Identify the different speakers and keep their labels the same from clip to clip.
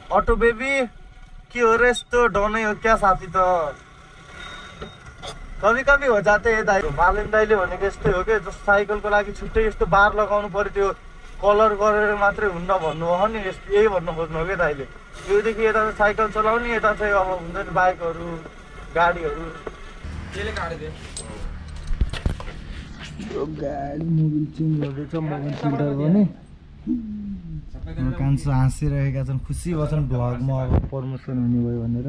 Speaker 1: Auto baby के हो रे यस्तो डनै हो क्या साथी त कभी कभी हो जाते हैं दाइ मालिन दाइले भनेको यस्तै हो के जस्तो साइकलको लागि छुट्टै यस्तो बार लगाउनु पर्यो त्यो कलर गरेर मात्रै हुन्न भन्नु हो नि यही भन्नु खोज्नु हो के दाइले योदेखि यता साइकल चलाउने यता चाहिँ अब हुन्छ नि बाइकहरू गाडीहरू
Speaker 2: त्यसले काट्यो
Speaker 1: यो गाडी मोबिल चेन्ज गर्दैछ मोबिल फिल्टर पनि कान्छो हाँसिरहेका छन् खुसी भन्छन् भ्लगमा अब प्रमोसन हुने भयो भनेर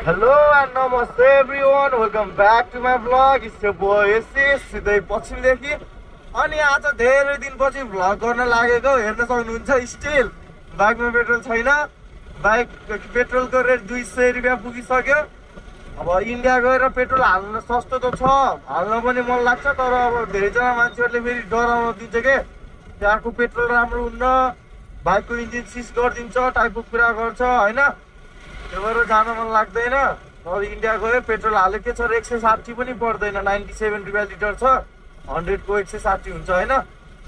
Speaker 1: हेलो एन्ड नमस्ते everyone welcome back to my vlog it's your boy Asis सिधै पश्चिमदेखि अनि आज धेरै दिनपछि भ्लग गर्न लागेको हेर्न सक्नुहुन्छ स्टिल बाइकमा पेट्रोल छैन बाइक पेट्रोलको रेट 200 रुपियाँ पुगिसक्यो अब इन्डिया गएर पेट्रोल हाल्न सस्तो त छ हाल्न पनि मन लाग्छ तर अब धेरैजना मान्छेहरूले फेरि डराउन दिन्छ के त्यहाँको पेट्रोल राम्रो हुन्न बाइकको इन्जिन सिज गरिदिन्छ टाइपको कुरा गर्छ होइन त्यो भएर जान मन लाग्दैन अब इन्डिया गयो पेट्रोल हाल्यो के छ 160 पनि पर्दैन 97 रुपियाँ लिटर छ 100 को 160 हुन्छ होइन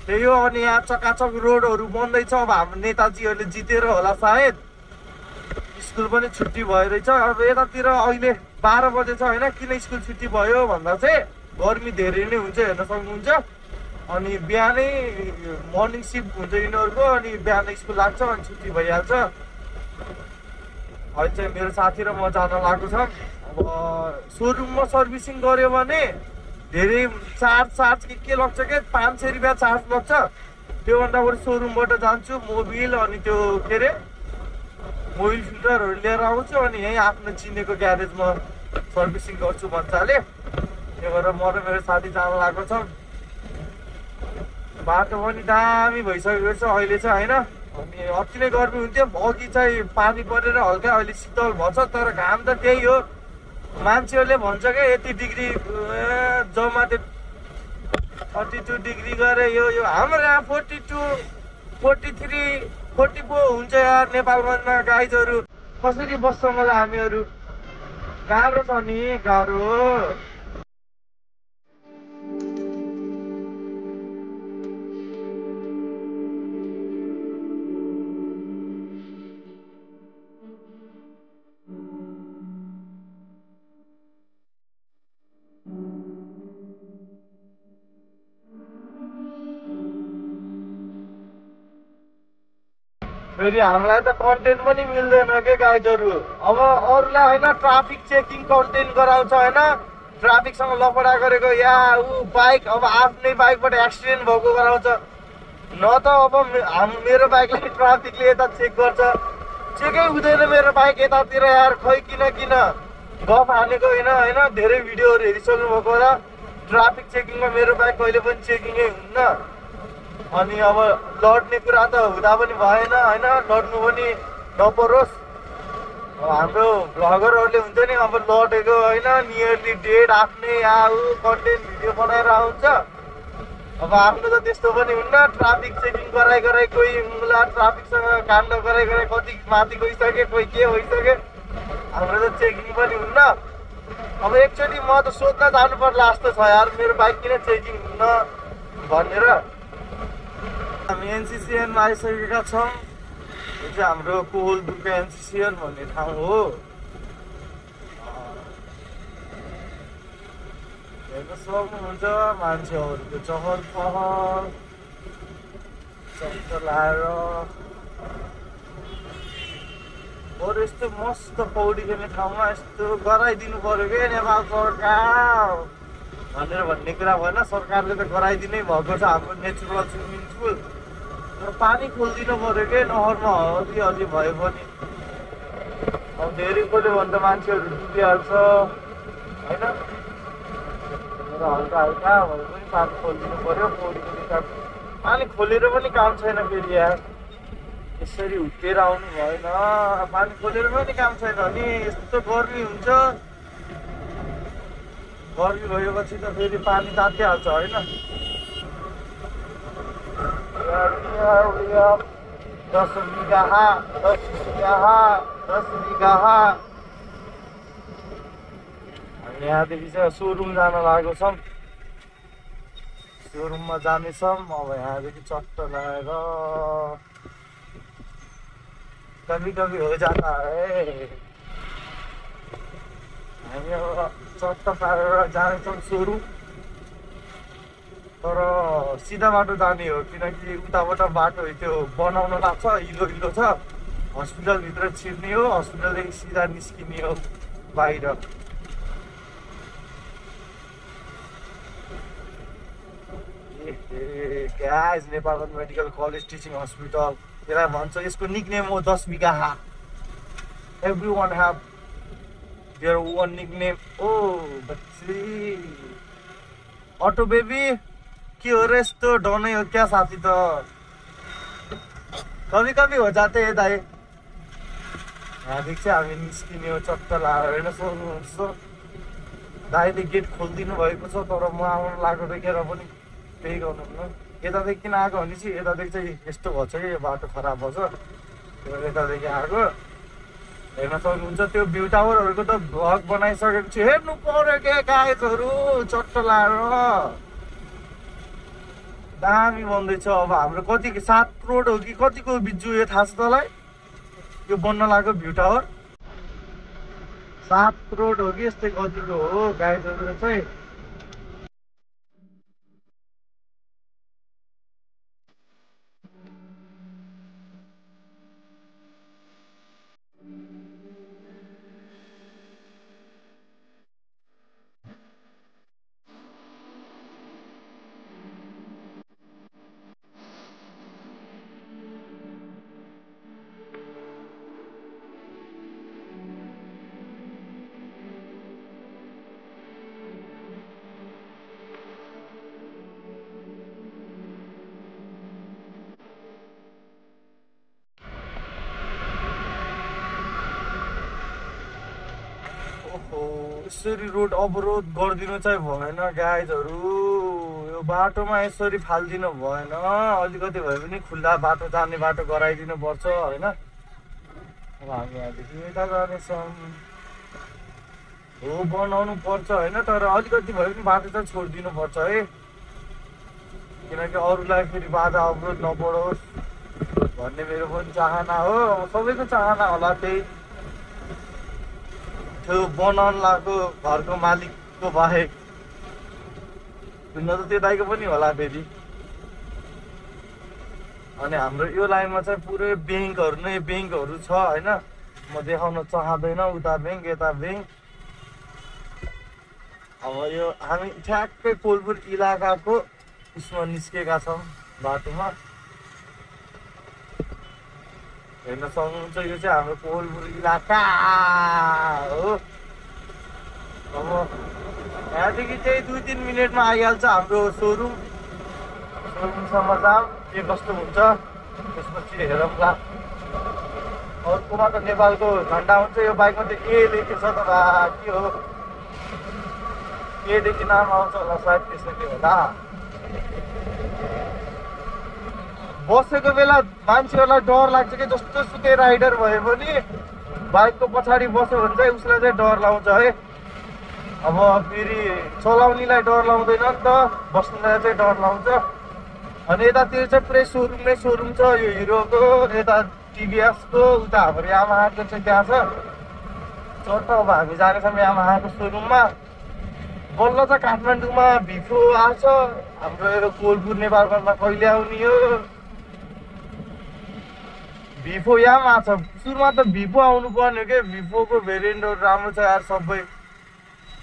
Speaker 1: त्यही हो अनि यहाँ चकाचक रोडहरू बन्दैछ अब हाम्रो नेताजीहरूले जितेर होला सायद स्कुल पनि छुट्टी भइरहेछ अब यतातिर अहिले 12 बजे छ होइन किन स्कुल छुट्टी भयो भन्दा चाहिँ गर्मी धेरै नै हुन्छ हेर्न सक्नुहुन्छ अनि बिहानै मर्निङ सिफ्ट हुन्छ यिनीहरूको अनि बिहान स्कुल लाग्छ अनि छुट्टी भइहाल्छ अहिले चाहिँ मेरो साथी र म जान लागेको छ अब सोरुममा सर्भिसिङ गर्यो भने धेरै चार्ज के लाग्छ के 500 रुपियाँ चार्ज लाग्छ त्योभन्दा बरु सोरुमबाट जान्छु मोबिल अनि त्यो के अरे मोबिल फिल्टरहरू लिएर आउँछु अनि यहीँ आफ्नो चिनेको ग्यारेजमा सर्भिसिङ गर्छु मजाले त्यही भएर म र मेरो साथी जान लागेको छ बाटो पनि दामी भइसकेको छ अहिले चाहिँ होइन अनि अति नै गर्मी हुन्थ्यो अघि चाहिँ पानी परेर हल्का अहिले शीतल भन्छ तर घाम त त्यही हो मान्छेहरूले भन्छ क्या यति डिग्री जम्मा त्यो 32 डिग्री गरे यो हाम्रो यहाँ 42 43 44 हुन्छ यार नेपालमा गाइजहरू कसरी बस्छ मलाई हामीहरू गाह्रो छ नि गाह्रो फेरि हामीलाई त कन्टेन्ट पनि मिल्दैन के गाइजहरू अब अरूलाई होइन ट्राफिक चेकिङ कन्टेन्ट गराउँछ होइन ट्राफिकसँग लफडा गरेको या ऊ बाइक अब आफ्नै बाइकबाट एक्सिडेन्ट भएको गराउँछ न त अब मेरो बाइकलाई ट्राफिकले यता चेक गर्छ चेकै हुँदैन मेरो बाइक यतातिर यार खै किन गफ हानेको होइन धेरै भिडियोहरू हेरिसक्नु भएको होला ट्राफिक चेकिङमा मेरो बाइक कहिले पनि चेकिङै हुन्न अनि अब लड्ने कुरा त हुँदा पनि भएन होइन लड्नु पनि नपरोस् अब हाम्रो भ्लगरहरूले हुन्छ नि अब लडेको होइन नियरली डेड आफ्नै आऊ कन्टेन्ट भिडियो बनाएर आउँछ अब आफ्नो त त्यस्तो पनि हुन्न ट्राफिक चेकिङ गराइ कोही मुला ट्राफिकसँग काण्ड गराइ कति माथि गइसके कोही के भइसके हाम्रो त चेकिङ पनि हुन्न अब एकचोटि म त सोध्न जानु पर्ला जस्तो छ यार मेरो बाइक किन चेकिङ हुन्न भनेर हामी एनसीसीएनमा आइसकेका छौँ यो चाहिँ हाम्रो कोहलदुर्ग एनसीसीएन भन्ने ठाउँ हो हेर्न सक्नुहुन्छ मान्छेहरूको चहल पहल चक्कर लाएर बरु यस्तो मस्त पौडी खेल्ने ठाउँमा यस्तो गराइदिनु पर्यो क्या नेपाल सरकार भनेर भन्ने कुरा भएन सरकारले त गराइदिनै भएको छ हाम्रो नेचुरल स्विमिङ पुल तर पानी खोलिदिनु पर्यो के नहरमा अलि भए पनि अब धेरै खोल्यो भने त मान्छेहरू डुबिहाल्छ होइन हल्का भए पनि पानी खोलिदिनु पर्यो पौडीको निकाल पानी खोलेर पनि काम छैन फेरि यार यसरी हुत्तेर आउनु भएन पानी खोलेर पनि काम छैन अनि यस्तो गर्मी हुन्छ गर्मी भएपछि त फेरि पानी तातिहाल्छ होइन 10 बिघा हामी यहाँदेखि चाहिँ सोरुम जान लागेको छौँ सोरुममा जानेछौँ अब यहाँदेखि चट्ट लगाएर कभी कभी हो जाता है। हामी अब चट्ट पारेर जानेछौँ सुरु, तर सिधा बाटो जाने हो किनकि उताबाट बाटो त्यो बनाउन लाग्छ, हिलो हिलो छ। हस्पिटलभित्र छिर्ने हो, हस्पिटलदेखि सिधा निस्किने हो बाहिर। Guys, Nepal medical college teaching hospital, यसलाई भन्छ, यसको निकनेम हो 10 बिघा। Everyone have their own nickname. ओ बच्ची अटो बेबी, के हो र यस्तो डनै हो क्या साथी? त कभी कभी हो जाते है दाइ। यहाँदेखि चाहिँ हामी निस्किने हो चट्ट लाएर। होइन सोध्नुहुन्छ दाइले गेट खोलिदिनु भएको छ, तर म आउनु लागेको देखेर पनि त्यही गर्नुहुन्न। यतादेखि किन आएको भने चाहिँ यतादेखि चाहिँ यस्तो भएछ कि यो बाटो खराब भएछ, त्यो यतादेखि आएको। हेर्न सक्नुहुन्छ त्यो भ्यू टावरहरूको त भ्लग बनाइसकेको छु, हेर्नु पर्यो के गाइजहरू, चट्ट लाएर दामी बन्दैछ। अब हाम्रो कति 7 करोड हो कि कतिको बिजु यो थाहा छ तँलाई? यो बन्न लाग्यो भ्यू टावर 7 करोड हो कि यस्तै कतिको हो गाइजहरू चाहिँ। यसरी रोड अवरोध गरिदिनु चाहिँ भएन गाइजहरू। यो बाटोमा यसरी फालिदिनु भएन, अलिकति भए पनि खुल्ला बाटो जाने बाटो गराइदिनु पर्छ होइन। अब हामी यहाँदेखि यता जानेछौँ, हो बनाउनु पर्छ होइन, तर अलिकति भए पनि बाटो चाहिँ छोडिदिनु पर्छ है, किनकि अरूलाई फेरि बाधा अवरोध नपरोस् भन्ने मेरो पनि चाहना हो। अब सबैको चाहना होला त्यही। त्यो बनाउन लागेको घरको मालिकको बाहेक न त त्यो दाइको पनि होला फेरि। अनि हाम्रो यो लाइनमा चाहिँ पुरै ब्याङ्कहरू नै ब्याङ्कहरू छ होइन। म देखाउन चाहँदैन, उता ब्याङ्क यता ब्याङ्क। अब यो हामी ठ्याक्कै कोलपुर इलाकाको उसमा निस्केका छौँ बाटोमा। हेर्न सक्नुहुन्छ यो चाहिँ हाम्रो कोलपुर इलाका हो। अब यहाँदेखि चाहिँ 2-3 मिनटमा आइहाल्छ हाम्रो सोरुम। सोरुमसम्म जाऊँ, के कस्तो हुन्छ त्यसपछि हेरौँला। अर्कोमा त नेपालको झन्डा हुन्छ, यो बाइकमा त ए लेखेको छ त बा, के हो एदेखि नाम आउँछ होला सायद, त्यसैले होला। बसेको बेला मान्छेहरूलाई डर लाग्छ कि जस्तो सुकै राइडर भए पनि बाइकको पछाडि बस्यो भने चाहिँ उसलाई चाहिँ डर लाउँछ है। अब फेरि चलाउनेलाई डर लाउँदैन नि त, बस्नेलाई चाहिँ डर लाउँछ। अनि यतातिर चाहिँ पुरै सोरुम नै सोरुम छ, यो हिरोको, यता टिभिएसको, उता हाम्रो यामाहाको चाहिँ त्यहाँ छ चट्ट। अब हामी जानेछौँ यामाहाको सोरुममा। बल्ल चाहिँ काठमाडौँमा भिफो आएको छ, हाम्रो यो कोलपुर नेपालमा कहिले आउने हो। भिफो यहाँ आएको छ, सुरुमा त भिफो आउनु पर्ने हो कि। भिफोको भेरिएन्टहरू राम्रो छ यार सबै।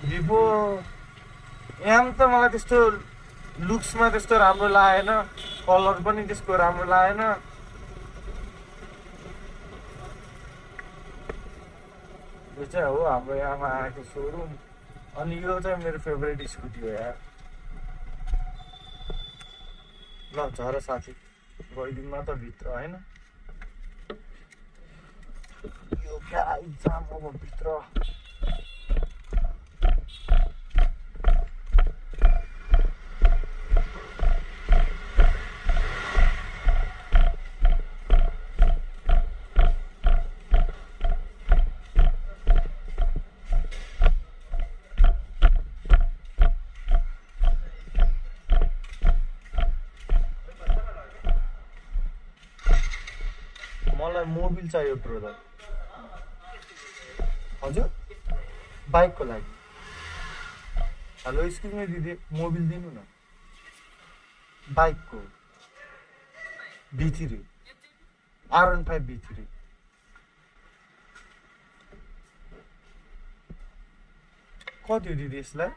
Speaker 1: भिभो यहाँ त मलाई त्यस्तो लुक्समा त्यस्तो राम्रो लागेन, कलर पनि त्यसको राम्रो लागेन। यो चाहिँ हो हाम्रो यहाँमा आएको सोरुम। अनि यो चाहिँ मेरो फेभरेट स्कुटी हो यार। ल झर साथी गइदिउँ न त भित्र होइन। यो क्या जाम अब भित्र। मलाई मोबिल चाहियो ब्रदर। हजुर बाइकको लागि। हेलो एक्सक्युज मी दिदी, मोबिल दिनु न बाइकको। B3 R15 B3 कति हो दिदी यसलाई?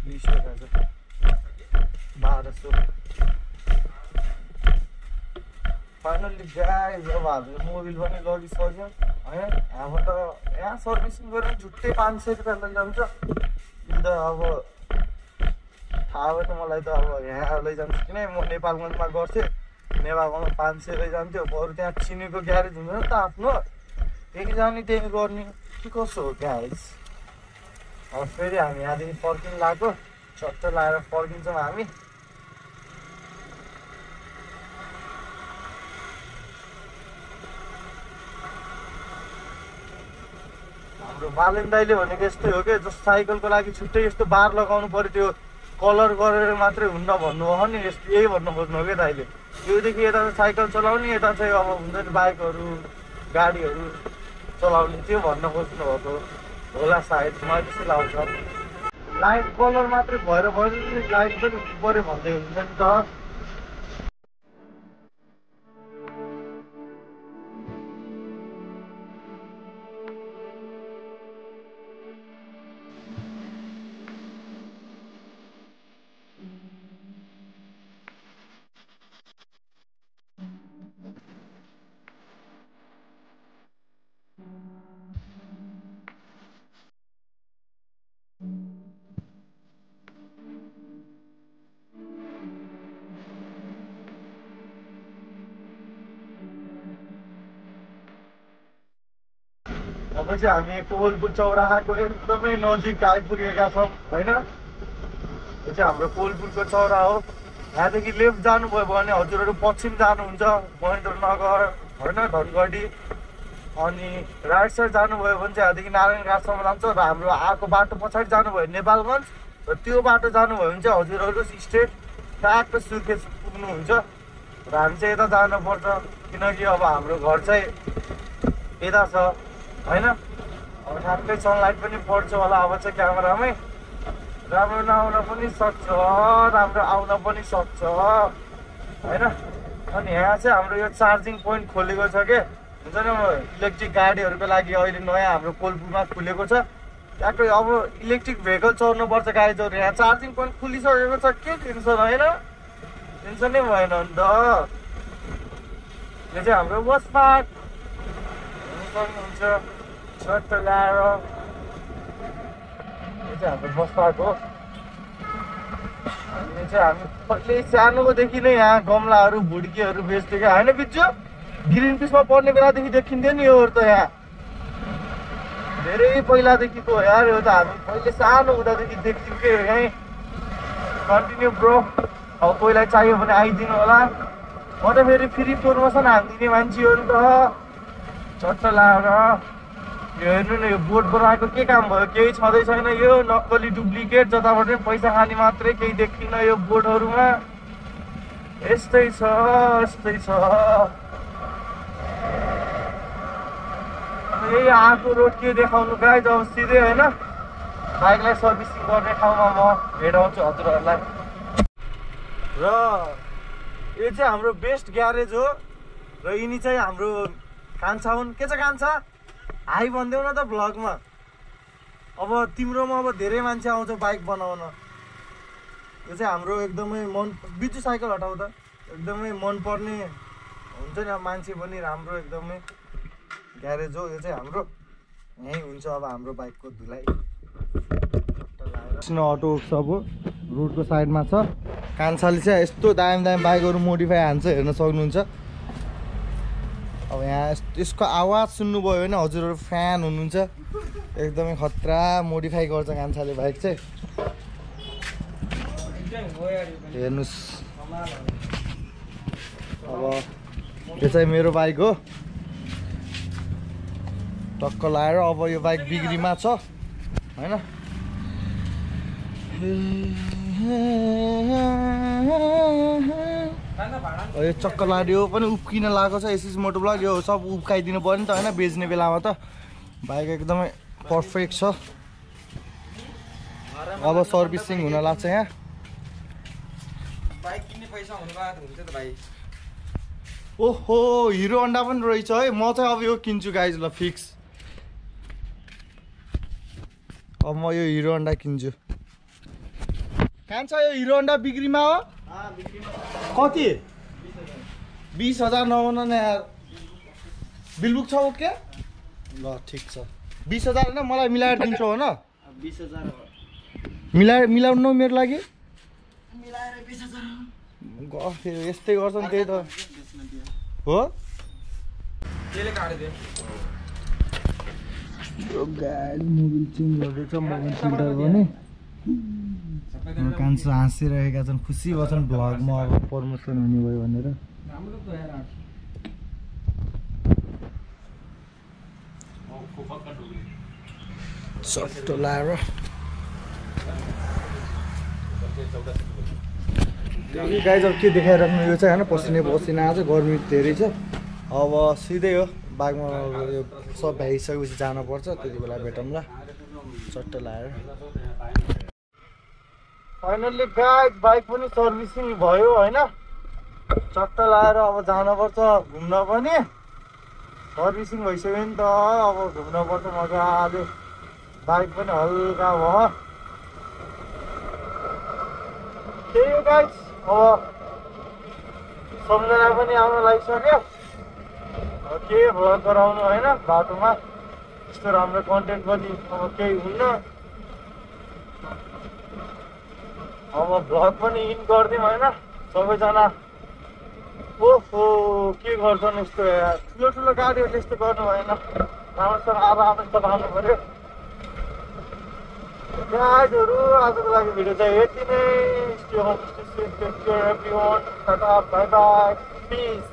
Speaker 1: 1200। फाइनल्ली गाइस अब हामीले मोबिल पनि लगिसक्यो हैन। हाम्रो त यहाँ सर्भिसिङ गरेर झुट्टै 500 रुपियाँ लैजान्छ। यो त अब थाहा भयो त मलाई त। अब यहाँ लैजान्छु किन म नेपालगञ्जमा गर्थेँ, नेपालगञ्जमा 500 लैजान्थ्यो। बरु त्यहाँ चिनेको ग्यारेज हुँदैन त आफ्नो, त्यही जाने त्यही गर्ने के कसो हो गाइस। अब फेरि हामी यहाँदेखि फर्किनु लाग्यो, चट्ट लाएर फर्किन्छौँ हामी। हाम्रो बालेन दाइले भनेको यस्तै हो क्या, जस्तो साइकलको लागि छुट्टै यस्तो बार लगाउनु पर्यो, त्यो कलर गरेर मात्रै हुन्न भन्नु हो नि। यस्तो यही भन्नु खोज्नु हो क्या दाइले। योदेखि यता साइकल चलाउने, यता चाहिँ अब हुन्छ नि बाइकहरू गाडीहरू चलाउने, त्यो भन्न खोज्नु भएको होला सायद। मलाई त्यस्तै लाग्छ। लाइट कलर मात्रै भएर भयो, लाइट पनि पऱ्यो भन्दै हुन्छ नि त। अब चाहिँ हामी कोवलपुर चौराहाको एकदमै नजिक आइपुगेका छौँ होइन। यो चाहिँ हाम्रो कोवलपुरको चौरा हो। यहाँदेखि लेफ्ट जानुभयो भने हजुरहरू पश्चिम जानुहुन्छ महेन्द्रनगर होइन, धनगढी। अनि राइट साइड जानुभयो भने चाहिँ यहाँदेखि नारायणघाटसम्म जान्छ। र हाम्रो आएको बाटो पछाडि जानुभयो नेपालगञ्ज, र त्यो बाटो जानुभयो भने चाहिँ हजुरहरू स्ट्रेट ट्याक्क सुर्खेत पुग्नुहुन्छ। र हामी चाहिँ यता जानुपर्छ किनकि अब हाम्रो घर चाहिँ यता छ होइन। अब ठ्याक्कै सनलाइट पनि पर्छ होला अब चाहिँ क्यामेरामै। राम्रो नआउन पनि सक्छ, राम्रो आउन पनि सक्छ होइन। अनि यहाँ चाहिँ हाम्रो यो चार्जिङ पोइन्ट खोलेको छ के, हुन्छ नि इलेक्ट्रिक गाडीहरूको लागि अहिले नयाँ हाम्रो कोवलपुरमा खुलेको छ। ट्याक्कै अब इलेक्ट्रिक भेहिकल चढ्नुपर्छ गाडीहरू। यहाँ चार्जिङ पोइन्ट खुलिसकेको छ, के टेन्सन होइन, टेन्सनै भएन नि त। यो चाहिँ हाम्रो बस पार्क सक्नुहुन्छ चट्ट ल्याएर। यो चाहिँ हाम्रो बस पार्क हो। अनि चाहिँ हामी पहिले सानोदेखि नै यहाँ गमलाहरू भुड्कीहरू बेच्थ्यो क्या होइन बिच्चो। ग्रिन पिसमा पढ्ने बेलादेखि देखिन्थ्यो नि योहरू त। यहाँ धेरै पहिलादेखिको यार, यो त हामी पहिले सानो हुँदादेखि देख्थ्यौँ कि यहीँ। कन्टिन्यू ब्रो, अब कोहीलाई चाहियो भने आइदिनु होला। म त फेरि फ्री प्रमोसन हालिदिने मान्छे हो नि त। चट्ट लाएर यो हेर्नु न, यो बोर्ड बनाएको के काम भयो? केही छँदै छैन, यो नक्कली डुप्लिकेट, जताबाट पनि पैसा खाने मात्रै, केही देखिन्न यो बोर्डहरूमा। यस्तै छ यस्तै छ। यही आएको रोड के देखाउनु गाइज, अब सिधै होइन बाइकलाई सर्भिसिङ गर्ने ठाउँमा म भेटाउँछु हजुरहरूलाई। र यो चाहिँ हाम्रो बेस्ट ग्यारेज हो। र यिनी चाहिँ हाम्रो कान्छा हुन्। के छ कान्छा, हाई भनिदेऊ न त भ्लगमा। अब तिम्रोमा अब धेरै मान्छे आउँछ बाइक बनाउन। यो चाहिँ हाम्रो एकदमै मन, बिजु साइकल हटाउ त, एकदमै मनपर्ने हुन्छ नि मान्छे पनि राम्रो एकदमै ग्यारेज हो। यो चाहिँ हाम्रो यहीँ हुन्छ अब हाम्रो बाइकको धुलाइ। कृष्ण अटो सब हो, रोडको साइडमा छ। कान्छाले चाहिँ यस्तो दामी दामी बाइकहरू मोडिफाई हान्छ, हेर्न सक्नुहुन्छ। अब यहाँ यसको आवाज सुन्नुभयो भने हजुरहरू फ्यान हुनुहुन्छ। एकदमै खतरा मोडिफाई गर्छ कान्छाले बाइक चाहिँ। हेर्नुहोस्, अब यो चाहिँ मेरो बाइक हो। टक्क लाएर अब यो बाइक बिक्रीमा छ होइन। यो चक्कर लाग्यो पनि उब्किन लागेको छ। एसएस मोटो ब्लग यो सब उब्काइदिनु पर्यो नि त होइन, बेच्ने बेलामा त। बाइक एकदमै पर्फेक्ट छ। अब सर्भिसिङ हुन लाग्छ यहाँ।
Speaker 2: बाइक किन्ने पैसा हुनुभयो त हुन्छ त भाइ।
Speaker 1: ओहो हिरो होन्डा पनि रहेछ है। म चाहिँ अब यो किन्छु गाइज ल, फिक्स। अब म यो हिरो होन्डा किन्छु। कहाँ छ यो हिरो होन्डा? बिक्रीमा हो? कति? 20,000 नहुन न यार। बिलबुक छ ओके ल, ठिक छ। 20,000 होइन, मलाई मिलाएर दिन्छौ होइन?
Speaker 3: 20,000
Speaker 1: मिलाउनु मेरो लागि।
Speaker 3: मिलाएर 20,000
Speaker 1: यस्तै गर्छन् त्यही त हो।
Speaker 2: त्यसले काटिदियो।
Speaker 1: गाडी मोबिल चेन्ज गर्दैछ, मोबिल फिल्टर पनि। कान्छो हाँसिरहेका छन्, खुसी भएछन् भ्लगमा अब प्रमोसन हुने भयो भनेर। सट्टो लाएर गाइज अब के देखाइराख्नु, यो चाहिँ होइन पसिना पसिना आज गर्मी धेरै छ। अब सिधै हो बागमा, यो सब भ्याइसकेपछि जानुपर्छ, त्यति बेला भेटौँला चट्ट लाएर। फाइनल्ली गाइज बाइक पनि सर्भिसिङ भयो होइन, चट्ट लाएर अब जानुपर्छ घुम्न पनि। सर्भिसिङ भइसक्यो नि त, अब घुम्नुपर्छ मजाले। बाइक पनि हल्का भयो। त्यही हो गाइज, अब सम्झना पनि आउन लागिसक्यो। अब के भ्लग गराउनु होइन बाटोमा, यस्तो राम्रो कन्टेन्ट पनि अब केही हुन्न। अब भ्लग पनि इन गरिदिउँ होइन सबैजना। ओहो के गर्छन् यस्तो यार, ठुलो ठुलो गाडीहरूले यस्तो गर्नु भएन, राम्रोसँग आरामसँग आउनु पऱ्यो। गाइजहरू आजको लागि भिडियो चाहिँ यति नै। Stay home, stay safe, take care everyone. Tata, bye bye, piece.